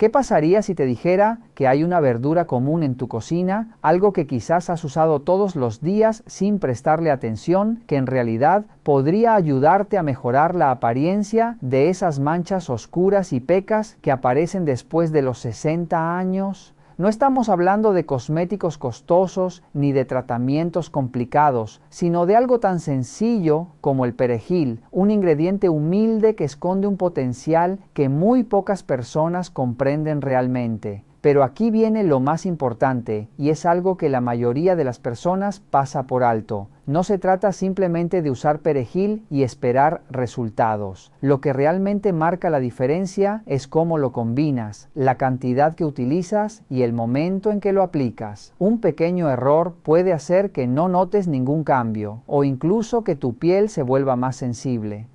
¿Qué pasaría si te dijera que hay una verdura común en tu cocina, algo que quizás has usado todos los días sin prestarle atención, que en realidad podría ayudarte a mejorar la apariencia de esas manchas oscuras y pecas que aparecen después de los 60 años? No estamos hablando de cosméticos costosos ni de tratamientos complicados, sino de algo tan sencillo como el perejil, un ingrediente humilde que esconde un potencial que muy pocas personas comprenden realmente. Pero aquí viene lo más importante, y es algo que la mayoría de las personas pasa por alto. No se trata simplemente de usar perejil y esperar resultados. Lo que realmente marca la diferencia es cómo lo combinas, la cantidad que utilizas y el momento en que lo aplicas. Un pequeño error puede hacer que no notes ningún cambio, o incluso que tu piel se vuelva más sensible.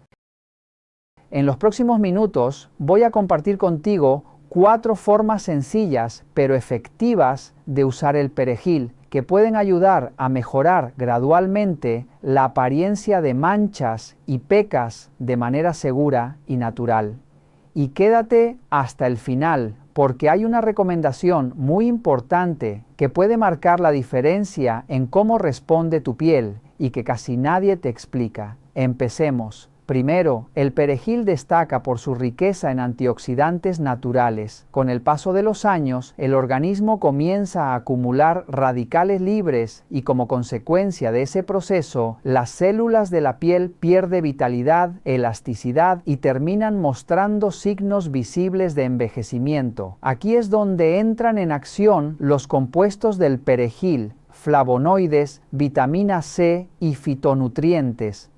En los próximos minutos voy a compartir contigo 4 formas sencillas pero efectivas de usar el perejil que pueden ayudar a mejorar gradualmente la apariencia de manchas y pecas de manera segura y natural. Y quédate hasta el final, porque hay una recomendación muy importante que puede marcar la diferencia en cómo responde tu piel y que casi nadie te explica. Empecemos. Primero, el perejil destaca por su riqueza en antioxidantes naturales. Con el paso de los años, el organismo comienza a acumular radicales libres y como consecuencia de ese proceso, las células de la piel pierden vitalidad, elasticidad y terminan mostrando signos visibles de envejecimiento. Aquí es donde entran en acción los compuestos del perejil, flavonoides, vitamina C y fitonutrientes.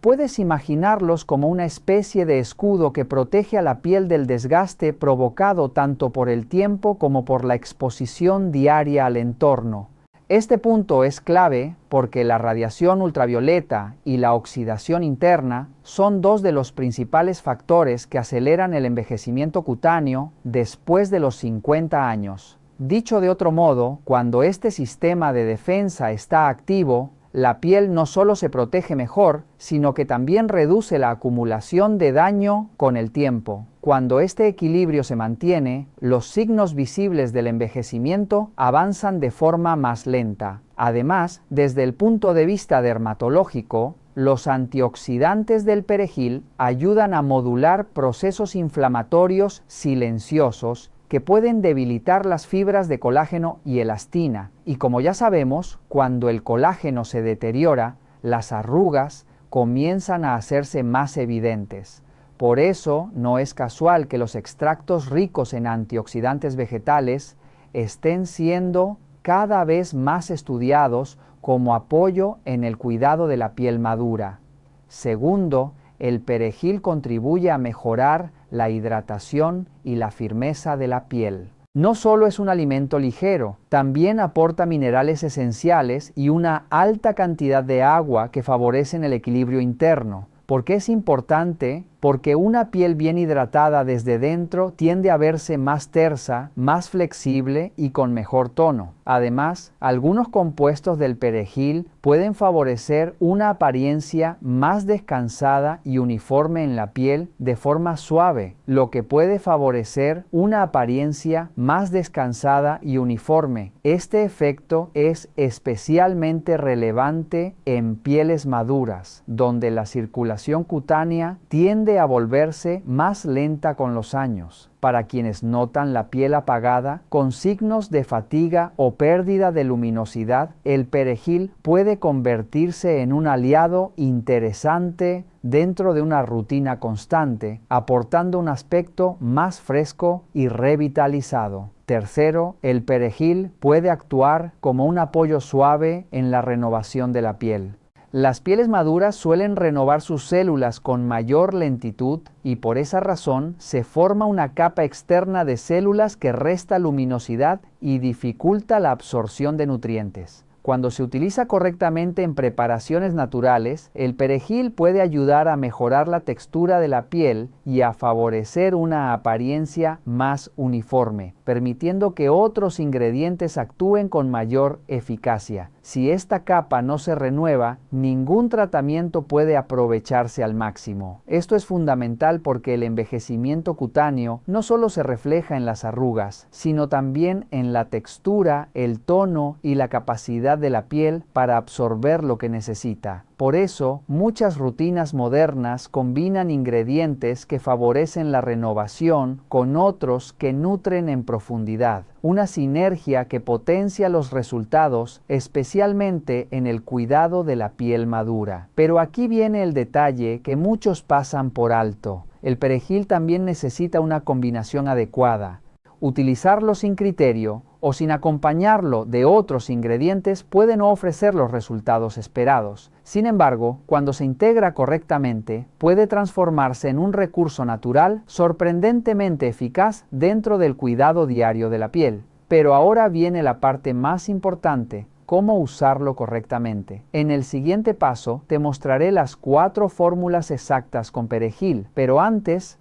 Puedes imaginarlos como una especie de escudo que protege a la piel del desgaste provocado tanto por el tiempo como por la exposición diaria al entorno. Este punto es clave porque la radiación ultravioleta y la oxidación interna son 2 de los principales factores que aceleran el envejecimiento cutáneo después de los 50 años. Dicho de otro modo, cuando este sistema de defensa está activo, la piel no solo se protege mejor, sino que también reduce la acumulación de daño con el tiempo. Cuando este equilibrio se mantiene, los signos visibles del envejecimiento avanzan de forma más lenta. Además, desde el punto de vista dermatológico, los antioxidantes del perejil ayudan a modular procesos inflamatorios silenciosos que pueden debilitar las fibras de colágeno y elastina. Y como ya sabemos, cuando el colágeno se deteriora, las arrugas comienzan a hacerse más evidentes. Por eso, no es casual que los extractos ricos en antioxidantes vegetales estén siendo cada vez más estudiados como apoyo en el cuidado de la piel madura. Segundo, el perejil contribuye a mejorar la hidratación y la firmeza de la piel. No solo es un alimento ligero, también aporta minerales esenciales y una alta cantidad de agua que favorecen el equilibrio interno. ¿Por qué es importante? Porque una piel bien hidratada desde dentro tiende a verse más tersa, más flexible y con mejor tono. Además, algunos compuestos del perejil pueden favorecer una apariencia más descansada y uniforme en la piel de forma suave, lo que puede favorecer una apariencia más descansada y uniforme. Este efecto es especialmente relevante en pieles maduras, donde la circulación cutánea tiende a volverse más lenta con los años. Para quienes notan la piel apagada, con signos de fatiga o pérdida de luminosidad, el perejil puede convertirse en un aliado interesante dentro de una rutina constante, aportando un aspecto más fresco y revitalizado. Tercero, el perejil puede actuar como un apoyo suave en la renovación de la piel. Las pieles maduras suelen renovar sus células con mayor lentitud y por esa razón se forma una capa externa de células que resta luminosidad y dificulta la absorción de nutrientes. Cuando se utiliza correctamente en preparaciones naturales, el perejil puede ayudar a mejorar la textura de la piel y a favorecer una apariencia más uniforme, permitiendo que otros ingredientes actúen con mayor eficacia. Si esta capa no se renueva, ningún tratamiento puede aprovecharse al máximo. Esto es fundamental porque el envejecimiento cutáneo no solo se refleja en las arrugas, sino también en la textura, el tono y la capacidad de la piel para absorber lo que necesita. Por eso, muchas rutinas modernas combinan ingredientes que favorecen la renovación con otros que nutren en profundidad. Una sinergia que potencia los resultados, especialmente en el cuidado de la piel madura. Pero aquí viene el detalle que muchos pasan por alto. El perejil también necesita una combinación adecuada. Utilizarlo sin criterio o sin acompañarlo de otros ingredientes puede no ofrecer los resultados esperados. Sin embargo, cuando se integra correctamente, puede transformarse en un recurso natural sorprendentemente eficaz dentro del cuidado diario de la piel. Pero ahora viene la parte más importante: cómo usarlo correctamente. En el siguiente paso te mostraré las 4 fórmulas exactas con perejil, pero antes,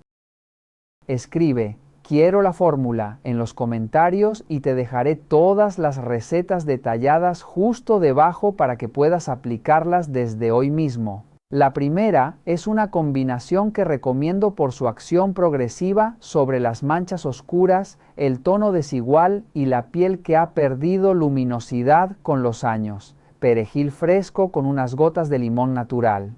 escribe "Quiero la fórmula" en los comentarios y te dejaré todas las recetas detalladas justo debajo para que puedas aplicarlas desde hoy mismo. La primera es una combinación que recomiendo por su acción progresiva sobre las manchas oscuras, el tono desigual y la piel que ha perdido luminosidad con los años. Perejil fresco con unas gotas de limón natural.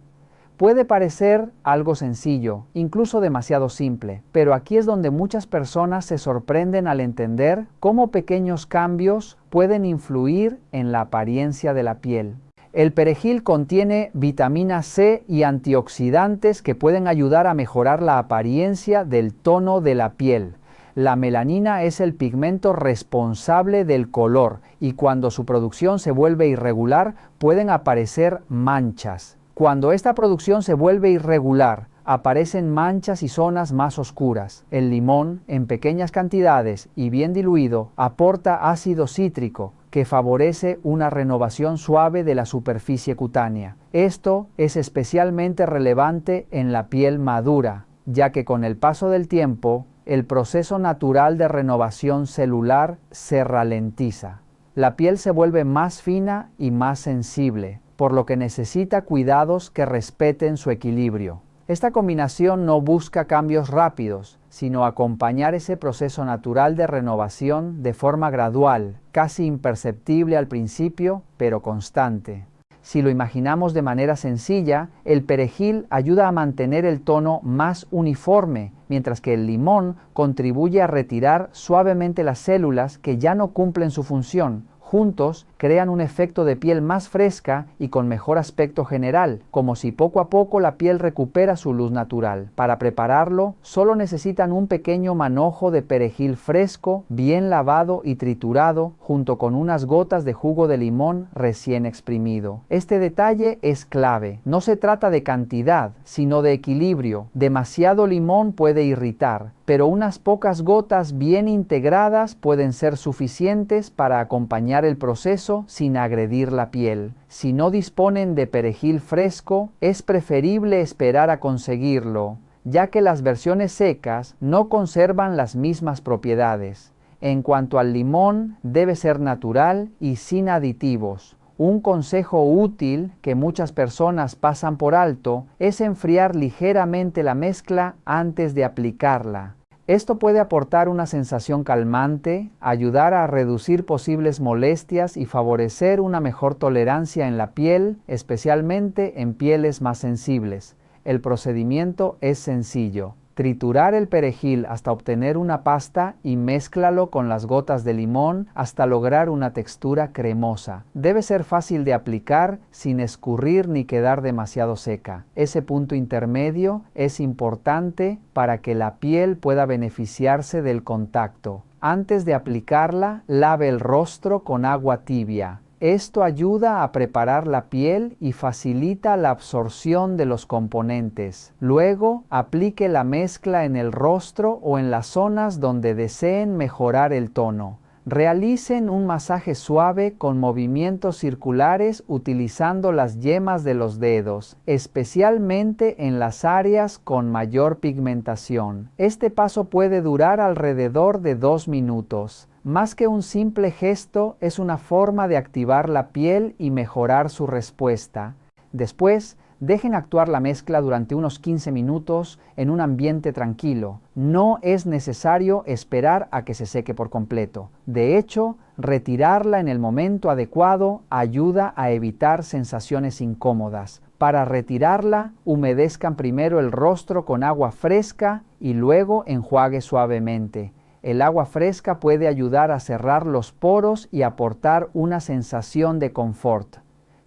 Puede parecer algo sencillo, incluso demasiado simple, pero aquí es donde muchas personas se sorprenden al entender cómo pequeños cambios pueden influir en la apariencia de la piel. El perejil contiene vitamina C y antioxidantes que pueden ayudar a mejorar la apariencia del tono de la piel. La melanina es el pigmento responsable del color y cuando su producción se vuelve irregular pueden aparecer manchas. Cuando esta producción se vuelve irregular, aparecen manchas y zonas más oscuras. El limón, en pequeñas cantidades y bien diluido, aporta ácido cítrico, que favorece una renovación suave de la superficie cutánea. Esto es especialmente relevante en la piel madura, ya que con el paso del tiempo, el proceso natural de renovación celular se ralentiza. La piel se vuelve más fina y más sensible, por lo que necesita cuidados que respeten su equilibrio. Esta combinación no busca cambios rápidos, sino acompañar ese proceso natural de renovación de forma gradual, casi imperceptible al principio, pero constante. Si lo imaginamos de manera sencilla, el perejil ayuda a mantener el tono más uniforme, mientras que el limón contribuye a retirar suavemente las células que ya no cumplen su función. Juntos crean un efecto de piel más fresca y con mejor aspecto general, como si poco a poco la piel recupera su luz natural. Para prepararlo, solo necesitan un pequeño manojo de perejil fresco, bien lavado y triturado, junto con unas gotas de jugo de limón recién exprimido. Este detalle es clave. No se trata de cantidad, sino de equilibrio. Demasiado limón puede irritar, pero unas pocas gotas bien integradas pueden ser suficientes para acompañar el proceso sin agredir la piel. Si no disponen de perejil fresco, es preferible esperar a conseguirlo, ya que las versiones secas no conservan las mismas propiedades. En cuanto al limón, debe ser natural y sin aditivos. Un consejo útil que muchas personas pasan por alto es enfriar ligeramente la mezcla antes de aplicarla. Esto puede aportar una sensación calmante, ayudar a reducir posibles molestias y favorecer una mejor tolerancia en la piel, especialmente en pieles más sensibles. El procedimiento es sencillo. Triturar el perejil hasta obtener una pasta y mézclalo con las gotas de limón hasta lograr una textura cremosa. Debe ser fácil de aplicar sin escurrir ni quedar demasiado seca. Ese punto intermedio es importante para que la piel pueda beneficiarse del contacto. Antes de aplicarla, lave el rostro con agua tibia. Esto ayuda a preparar la piel y facilita la absorción de los componentes. Luego, aplique la mezcla en el rostro o en las zonas donde deseen mejorar el tono. Realicen un masaje suave con movimientos circulares utilizando las yemas de los dedos, especialmente en las áreas con mayor pigmentación. Este paso puede durar alrededor de 2 minutos. Más que un simple gesto, es una forma de activar la piel y mejorar su respuesta. Después, dejen actuar la mezcla durante unos 15 minutos en un ambiente tranquilo. No es necesario esperar a que se seque por completo. De hecho, retirarla en el momento adecuado ayuda a evitar sensaciones incómodas. Para retirarla, humedezcan primero el rostro con agua fresca y luego enjuague suavemente. El agua fresca puede ayudar a cerrar los poros y aportar una sensación de confort.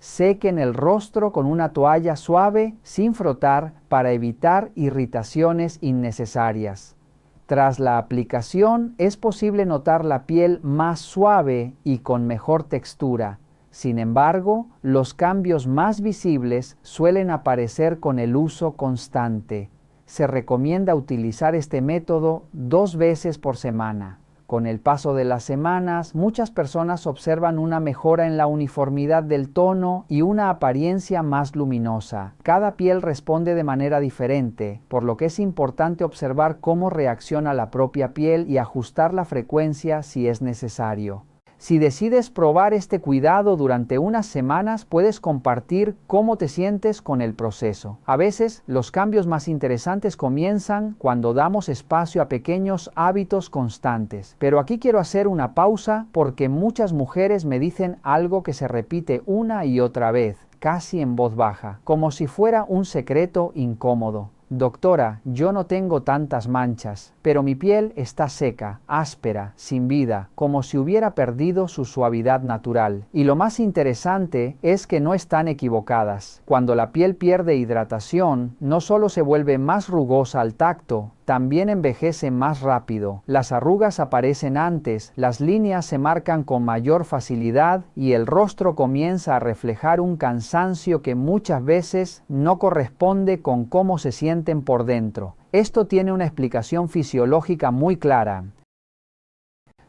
Sequen el rostro con una toalla suave sin frotar para evitar irritaciones innecesarias. Tras la aplicación es posible notar la piel más suave y con mejor textura. Sin embargo, los cambios más visibles suelen aparecer con el uso constante. Se recomienda utilizar este método 2 veces por semana. Con el paso de las semanas, muchas personas observan una mejora en la uniformidad del tono y una apariencia más luminosa. Cada piel responde de manera diferente, por lo que es importante observar cómo reacciona la propia piel y ajustar la frecuencia si es necesario. Si decides probar este cuidado durante unas semanas, puedes compartir cómo te sientes con el proceso. A veces, los cambios más interesantes comienzan cuando damos espacio a pequeños hábitos constantes. Pero aquí quiero hacer una pausa porque muchas mujeres me dicen algo que se repite una y otra vez, casi en voz baja, como si fuera un secreto incómodo. Doctora, yo no tengo tantas manchas, pero mi piel está seca, áspera, sin vida, como si hubiera perdido su suavidad natural. Y lo más interesante es que no están equivocadas. Cuando la piel pierde hidratación, no solo se vuelve más rugosa al tacto, también envejece más rápido. Las arrugas aparecen antes, las líneas se marcan con mayor facilidad y el rostro comienza a reflejar un cansancio que muchas veces no corresponde con cómo se sienten por dentro. Esto tiene una explicación fisiológica muy clara.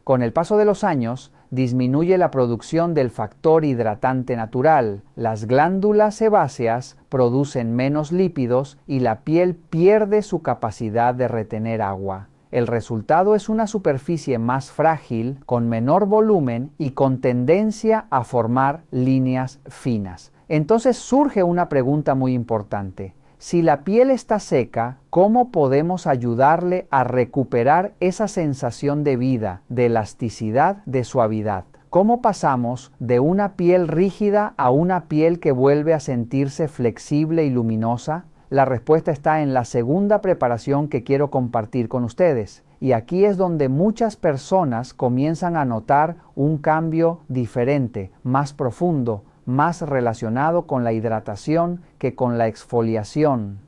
Con el paso de los años, disminuye la producción del factor hidratante natural, las glándulas sebáceas producen menos lípidos y la piel pierde su capacidad de retener agua. El resultado es una superficie más frágil, con menor volumen y con tendencia a formar líneas finas. Entonces surge una pregunta muy importante. Si la piel está seca, ¿cómo podemos ayudarle a recuperar esa sensación de vida, de elasticidad, de suavidad? ¿Cómo pasamos de una piel rígida a una piel que vuelve a sentirse flexible y luminosa? La respuesta está en la segunda preparación que quiero compartir con ustedes. Y aquí es donde muchas personas comienzan a notar un cambio diferente, más profundo, más relacionado con la hidratación que con la exfoliación.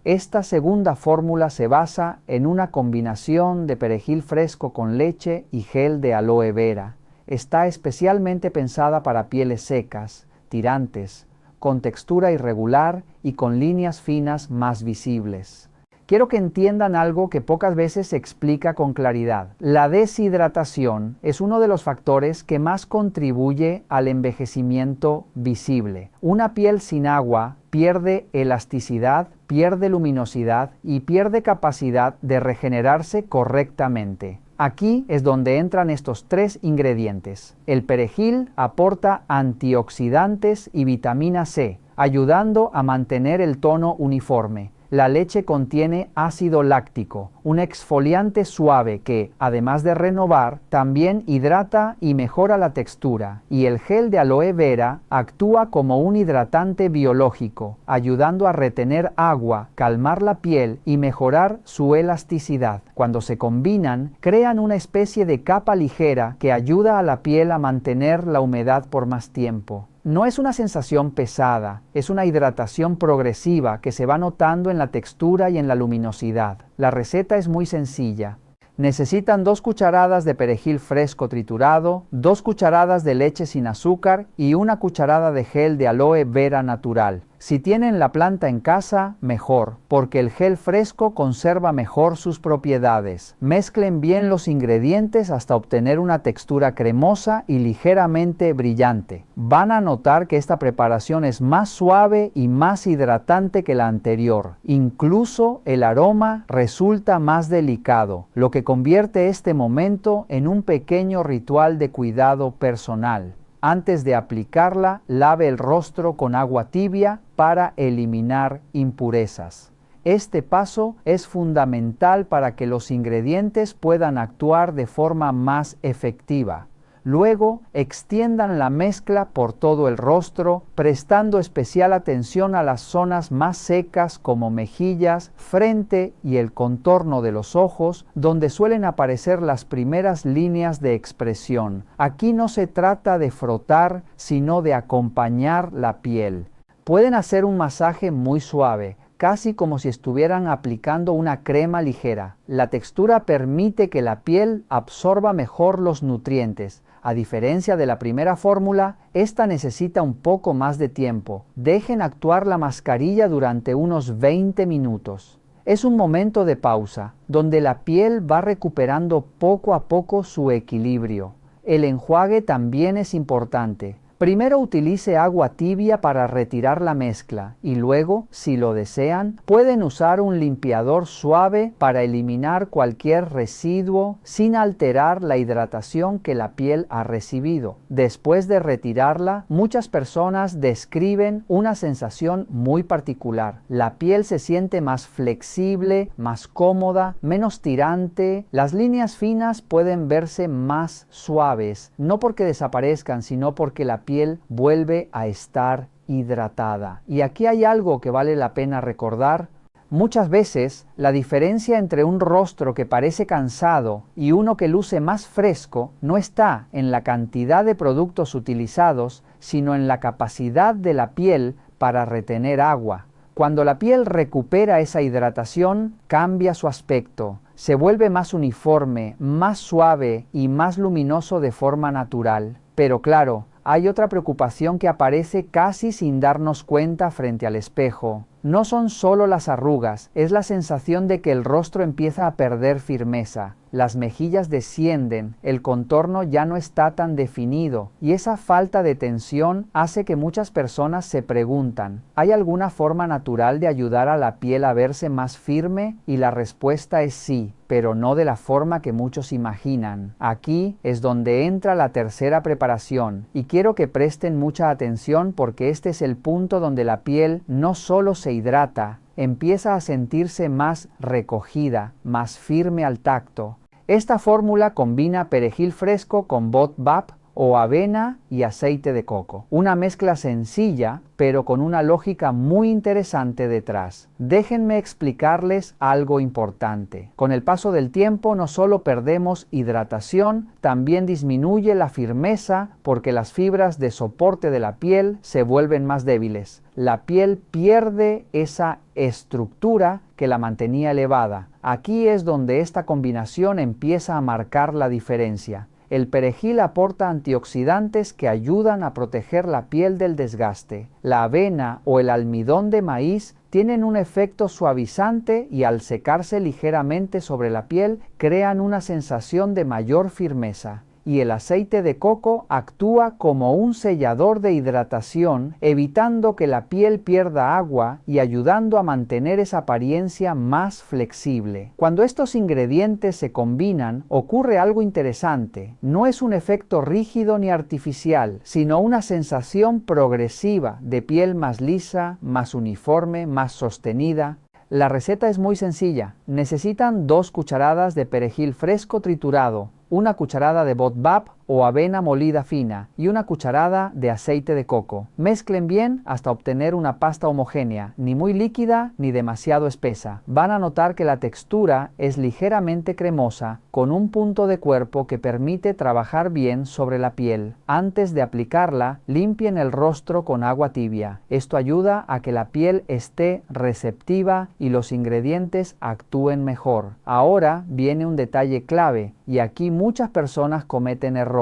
Esta segunda fórmula se basa en una combinación de perejil fresco con leche y gel de aloe vera. Está especialmente pensada para pieles secas, tirantes, con textura irregular y con líneas finas más visibles. Quiero que entiendan algo que pocas veces se explica con claridad. La deshidratación es uno de los factores que más contribuye al envejecimiento visible. Una piel sin agua pierde elasticidad, pierde luminosidad y pierde capacidad de regenerarse correctamente. Aquí es donde entran estos 3 ingredientes. El perejil aporta antioxidantes y vitamina C, ayudando a mantener el tono uniforme. La leche contiene ácido láctico, un exfoliante suave que, además de renovar, también hidrata y mejora la textura. Y el gel de aloe vera actúa como un hidratante biológico, ayudando a retener agua, calmar la piel y mejorar su elasticidad. Cuando se combinan, crean una especie de capa ligera que ayuda a la piel a mantener la humedad por más tiempo. No es una sensación pesada, es una hidratación progresiva que se va notando en la textura y en la luminosidad. La receta es muy sencilla. Necesitan 2 cucharadas de perejil fresco triturado, 2 cucharadas de leche sin azúcar y 1 cucharada de gel de aloe vera natural. Si tienen la planta en casa, mejor, porque el gel fresco conserva mejor sus propiedades. Mezclen bien los ingredientes hasta obtener una textura cremosa y ligeramente brillante. Van a notar que esta preparación es más suave y más hidratante que la anterior. Incluso el aroma resulta más delicado, lo que convierte este momento en un pequeño ritual de cuidado personal. Antes de aplicarla, lave el rostro con agua tibia para eliminar impurezas. Este paso es fundamental para que los ingredientes puedan actuar de forma más efectiva. Luego, extiendan la mezcla por todo el rostro, prestando especial atención a las zonas más secas como mejillas, frente y el contorno de los ojos, donde suelen aparecer las primeras líneas de expresión. Aquí no se trata de frotar, sino de acompañar la piel. Pueden hacer un masaje muy suave, casi como si estuvieran aplicando una crema ligera. La textura permite que la piel absorba mejor los nutrientes. A diferencia de la primera fórmula, esta necesita un poco más de tiempo. Dejen actuar la mascarilla durante unos 20 minutos. Es un momento de pausa, donde la piel va recuperando poco a poco su equilibrio. El enjuague también es importante. Primero utilice agua tibia para retirar la mezcla y luego, si lo desean, pueden usar un limpiador suave para eliminar cualquier residuo sin alterar la hidratación que la piel ha recibido. Después de retirarla, muchas personas describen una sensación muy particular. La piel se siente más flexible, más cómoda, menos tirante. Las líneas finas pueden verse más suaves, no porque desaparezcan, sino porque la piel vuelve a estar hidratada. Y aquí hay algo que vale la pena recordar. Muchas veces la diferencia entre un rostro que parece cansado y uno que luce más fresco no está en la cantidad de productos utilizados, sino en la capacidad de la piel para retener agua. Cuando la piel recupera esa hidratación, cambia su aspecto. Se vuelve más uniforme, más suave y más luminoso de forma natural. Pero claro, hay otra preocupación que aparece casi sin darnos cuenta frente al espejo. No son solo las arrugas, es la sensación de que el rostro empieza a perder firmeza. Las mejillas descienden, el contorno ya no está tan definido y esa falta de tensión hace que muchas personas se preguntan, ¿hay alguna forma natural de ayudar a la piel a verse más firme? Y la respuesta es sí, pero no de la forma que muchos imaginan. Aquí es donde entra la tercera preparación y quiero que presten mucha atención porque este es el punto donde la piel no solo se hidrata, empieza a sentirse más recogida, más firme al tacto. Esta fórmula combina perejil fresco con BODMAP o avena y aceite de coco. Una mezcla sencilla, pero con una lógica muy interesante detrás. Déjenme explicarles algo importante. Con el paso del tiempo no solo perdemos hidratación, también disminuye la firmeza porque las fibras de soporte de la piel se vuelven más débiles. La piel pierde esa estructura que la mantenía elevada. Aquí es donde esta combinación empieza a marcar la diferencia. El perejil aporta antioxidantes que ayudan a proteger la piel del desgaste. La avena o el almidón de maíz tienen un efecto suavizante y al secarse ligeramente sobre la piel crean una sensación de mayor firmeza. Y el aceite de coco actúa como un sellador de hidratación, evitando que la piel pierda agua y ayudando a mantener esa apariencia más flexible. Cuando estos ingredientes se combinan, ocurre algo interesante. No es un efecto rígido ni artificial, sino una sensación progresiva de piel más lisa, más uniforme, más sostenida. La receta es muy sencilla. Necesitan 2 cucharadas de perejil fresco triturado, 1 cucharada de BODMAP o avena molida fina y 1 cucharada de aceite de coco. Mezclen bien hasta obtener una pasta homogénea, ni muy líquida ni demasiado espesa. Van a notar que la textura es ligeramente cremosa, con un punto de cuerpo que permite trabajar bien sobre la piel. Antes de aplicarla, limpien el rostro con agua tibia. Esto ayuda a que la piel esté receptiva y los ingredientes actúen mejor. Ahora viene un detalle clave, y aquí muchas personas cometen errores.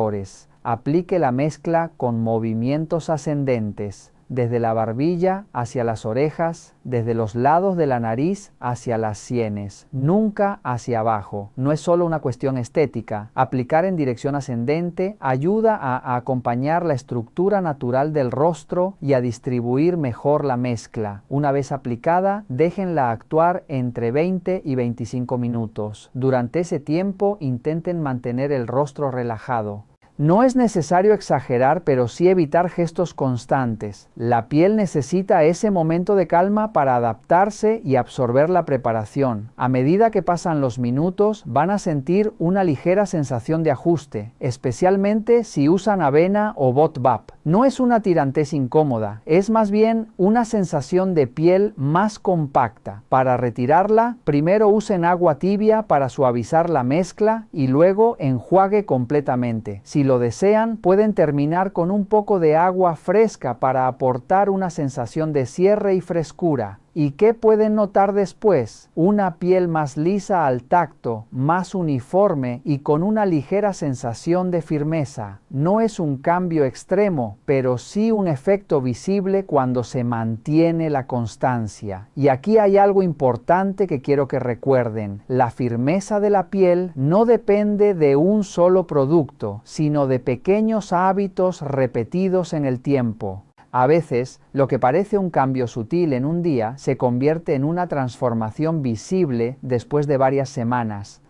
Aplique la mezcla con movimientos ascendentes. desde la barbilla hacia las orejas, desde los lados de la nariz hacia las sienes, nunca hacia abajo. No es solo una cuestión estética. Aplicar en dirección ascendente ayuda a acompañar la estructura natural del rostro y a distribuir mejor la mezcla. Una vez aplicada, déjenla actuar entre 20 y 25 minutos. Durante ese tiempo, intenten mantener el rostro relajado. No es necesario exagerar, pero sí evitar gestos constantes. La piel necesita ese momento de calma para adaptarse y absorber la preparación. A medida que pasan los minutos, van a sentir una ligera sensación de ajuste, especialmente si usan avena o Bot-Bap. No es una tirantez incómoda, es más bien una sensación de piel más compacta. Para retirarla, primero usen agua tibia para suavizar la mezcla y luego enjuague completamente. Si lo desean, pueden terminar con un poco de agua fresca para aportar una sensación de cierre y frescura. ¿Y qué pueden notar después? Una piel más lisa al tacto, más uniforme y con una ligera sensación de firmeza. No es un cambio extremo, pero sí un efecto visible cuando se mantiene la constancia. Y aquí hay algo importante que quiero que recuerden. La firmeza de la piel no depende de un solo producto, sino de pequeños hábitos repetidos en el tiempo. A veces, lo que parece un cambio sutil en un día se convierte en una transformación visible después de varias semanas.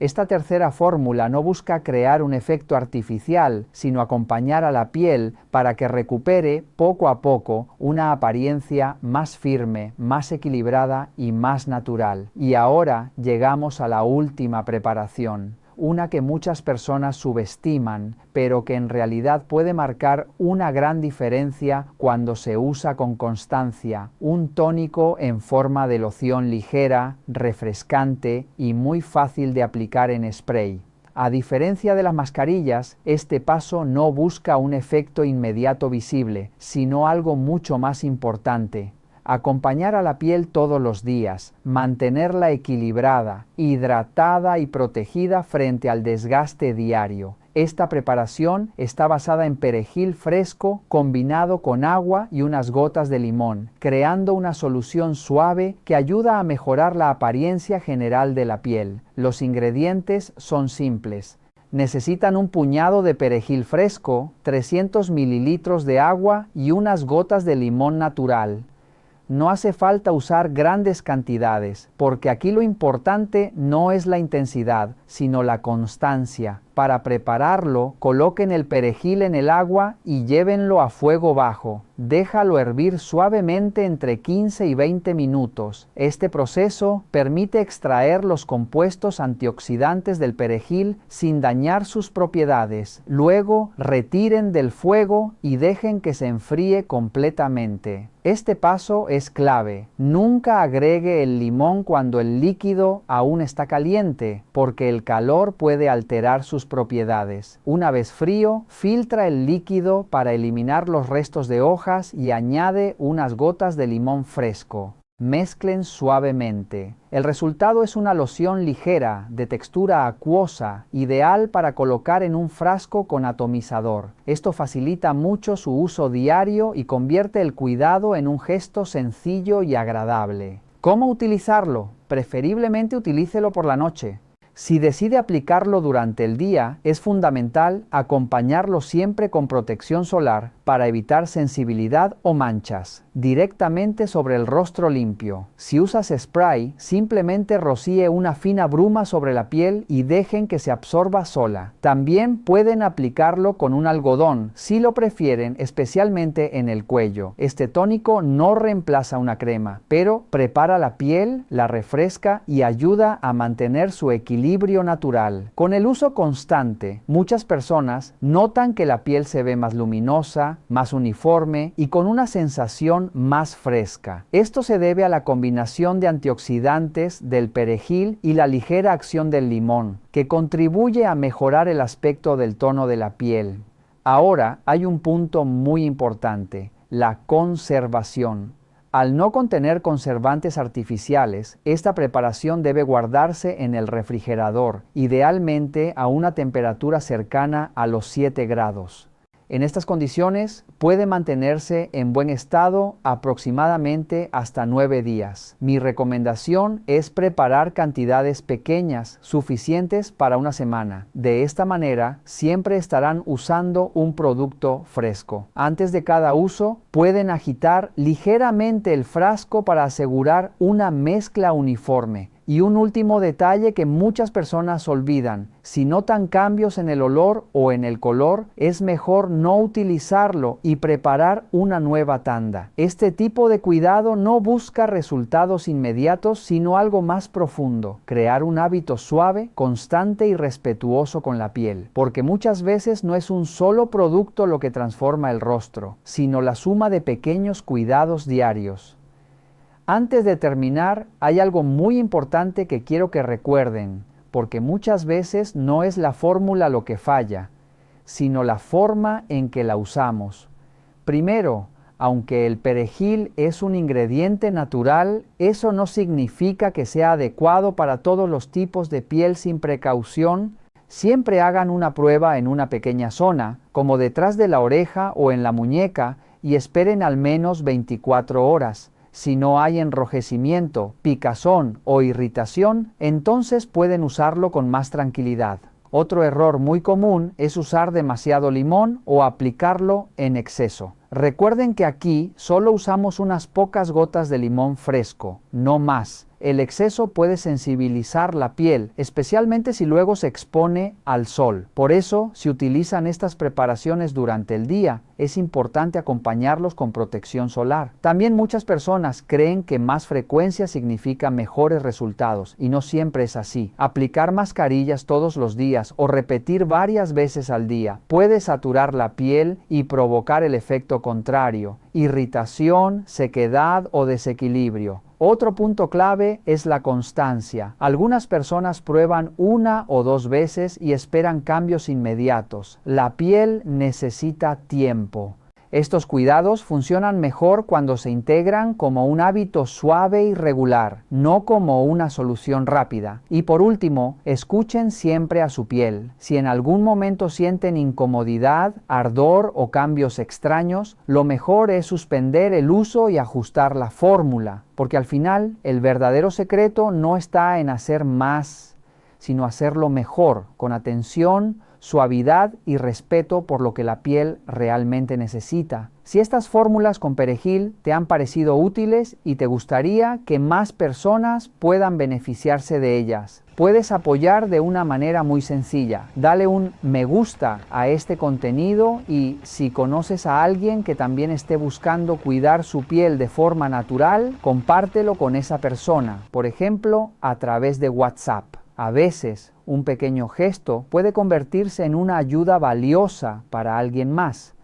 Esta tercera fórmula no busca crear un efecto artificial, sino acompañar a la piel para que recupere poco a poco una apariencia más firme, más equilibrada y más natural. Y ahora llegamos a la última preparación. Una que muchas personas subestiman, pero que en realidad puede marcar una gran diferencia cuando se usa con constancia. Un tónico en forma de loción ligera, refrescante y muy fácil de aplicar en spray. A diferencia de las mascarillas, este paso no busca un efecto inmediato visible, sino algo mucho más importante. Acompañar a la piel todos los días, mantenerla equilibrada, hidratada y protegida frente al desgaste diario. Esta preparación está basada en perejil fresco combinado con agua y unas gotas de limón, creando una solución suave que ayuda a mejorar la apariencia general de la piel. Los ingredientes son simples. Necesitan un puñado de perejil fresco, 300 mililitros de agua y unas gotas de limón natural. No hace falta usar grandes cantidades, porque aquí lo importante no es la intensidad, sino la constancia. Para prepararlo, coloquen el perejil en el agua y llévenlo a fuego bajo. Déjalo hervir suavemente entre 15 y 20 minutos. Este proceso permite extraer los compuestos antioxidantes del perejil sin dañar sus propiedades. Luego, retiren del fuego y dejen que se enfríe completamente. Este paso es clave. Nunca agregue el limón cuando el líquido aún está caliente, porque el calor puede alterar sus propiedades. Una vez frío, filtra el líquido para eliminar los restos de hojas y añade unas gotas de limón fresco. Mezclen suavemente. El resultado es una loción ligera, de textura acuosa, ideal para colocar en un frasco con atomizador. Esto facilita mucho su uso diario y convierte el cuidado en un gesto sencillo y agradable. ¿Cómo utilizarlo? Preferiblemente utilícelo por la noche. Si decide aplicarlo durante el día, es fundamental acompañarlo siempre con protección solar para evitar sensibilidad o manchas, directamente sobre el rostro limpio. Si usas spray, simplemente rocíe una fina bruma sobre la piel y dejen que se absorba sola. También pueden aplicarlo con un algodón, si lo prefieren, especialmente en el cuello. Este tónico no reemplaza una crema, pero prepara la piel, la refresca y ayuda a mantener su equilibrio natural. Con el uso constante, muchas personas notan que la piel se ve más luminosa, más uniforme y con una sensación más fresca. Esto se debe a la combinación de antioxidantes del perejil y la ligera acción del limón, que contribuye a mejorar el aspecto del tono de la piel. Ahora hay un punto muy importante, la conservación. Al no contener conservantes artificiales, esta preparación debe guardarse en el refrigerador, idealmente a una temperatura cercana a los 7 grados. En estas condiciones puede mantenerse en buen estado aproximadamente hasta 9 días. Mi recomendación es preparar cantidades pequeñas, suficientes para una semana. De esta manera, siempre estarán usando un producto fresco. Antes de cada uso, pueden agitar ligeramente el frasco para asegurar una mezcla uniforme. Y un último detalle que muchas personas olvidan: si notan cambios en el olor o en el color, es mejor no utilizarlo y preparar una nueva tanda. Este tipo de cuidado no busca resultados inmediatos, sino algo más profundo: crear un hábito suave, constante y respetuoso con la piel. Porque muchas veces no es un solo producto lo que transforma el rostro, sino la suma de pequeños cuidados diarios. Antes de terminar, hay algo muy importante que quiero que recuerden, porque muchas veces no es la fórmula lo que falla, sino la forma en que la usamos. Primero, aunque el perejil es un ingrediente natural, eso no significa que sea adecuado para todos los tipos de piel sin precaución. Siempre hagan una prueba en una pequeña zona, como detrás de la oreja o en la muñeca, y esperen al menos 24 horas. Si no hay enrojecimiento, picazón o irritación, entonces pueden usarlo con más tranquilidad. Otro error muy común es usar demasiado limón o aplicarlo en exceso. Recuerden que aquí solo usamos unas pocas gotas de limón fresco, no más. El exceso puede sensibilizar la piel, especialmente si luego se expone al sol. Por eso, si utilizan estas preparaciones durante el día, es importante acompañarlos con protección solar. También muchas personas creen que más frecuencia significa mejores resultados, y no siempre es así. Aplicar mascarillas todos los días o repetir varias veces al día puede saturar la piel y provocar el efecto contrario: irritación, sequedad o desequilibrio. Otro punto clave es la constancia. Algunas personas prueban 1 o 2 veces y esperan cambios inmediatos. La piel necesita tiempo. Estos cuidados funcionan mejor cuando se integran como un hábito suave y regular, no como una solución rápida. Y por último, escuchen siempre a su piel. Si en algún momento sienten incomodidad, ardor o cambios extraños, lo mejor es suspender el uso y ajustar la fórmula, porque al final el verdadero secreto no está en hacer más, sino hacerlo mejor, con atención, suavidad y respeto por lo que la piel realmente necesita. Si estas fórmulas con perejil te han parecido útiles y te gustaría que más personas puedan beneficiarse de ellas, puedes apoyar de una manera muy sencilla. Dale un me gusta a este contenido y si conoces a alguien que también esté buscando cuidar su piel de forma natural, compártelo con esa persona, por ejemplo, a través de WhatsApp. A veces, un pequeño gesto puede convertirse en una ayuda valiosa para alguien más.